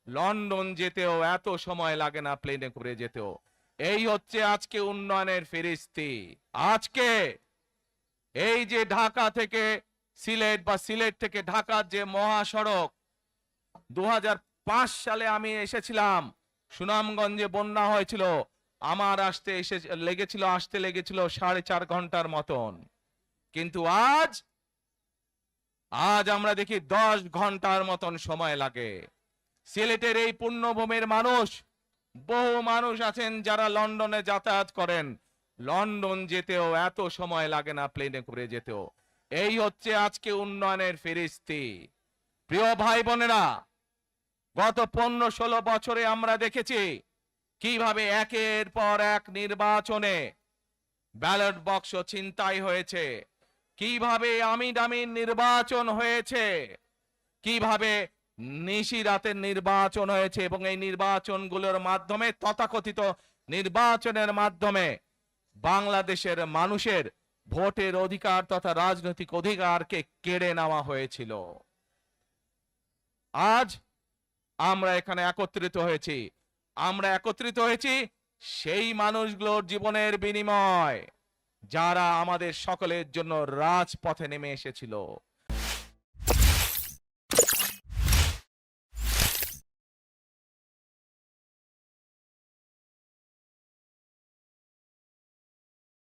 London যেতেও এত সময় লাগে না প্লেনে করে যেতেও। এই হচ্ছে আজকে উন্নয়নের ফিরিস্তি। আজকে এই যে ঢাকা থেকে সিলেট বা সিলেট থেকে ঢাকার যে মহাসড়ক, 2005 সালে আমি এসেছিলাম, সুনামগঞ্জে বন্যা হয়েছিল, আমার আসতে লেগেছিল 4.5 ঘন্টার মতন। কিন্তু আজ আমরা দেখি 10 ঘন্টার মতন সময় লাগে। সিলেটের এই পুণ্যভূমির মানুষ, বহু মানুষ আছেন যারা লন্ডনে যাতায়াত করেন, লন্ডন যেতেও এত সময় লাগে না প্লেনে করে যেতেও। এই হচ্ছে আজকে উন্নয়নের ফিরিস্তি। প্রিয় ভাই বোনেরা, গত 15-16 বছরে আমরা দেখেছি কিভাবে একের পর এক নির্বাচনে ব্যালট বাক্স ছিনতাই হয়েছে, কিভাবে আমিন নির্বাচন হয়েছে, কিভাবে নিশি রাতের নির্বাচন হয়েছে, এবং এই নির্বাচনগুলোর মাধ্যমে, তথাকথিত নির্বাচনের মাধ্যমে বাংলাদেশের মানুষের ভোটের অধিকার তথা রাজনৈতিক অধিকারকে কেড়ে নেওয়া হয়েছিল। আজ আমরা এখানে একত্রিত হয়েছি সেই মানুষগুলোর জীবনের বিনিময় যারা আমাদের সকলের জন্য রাজপথে নেমে এসেছিল।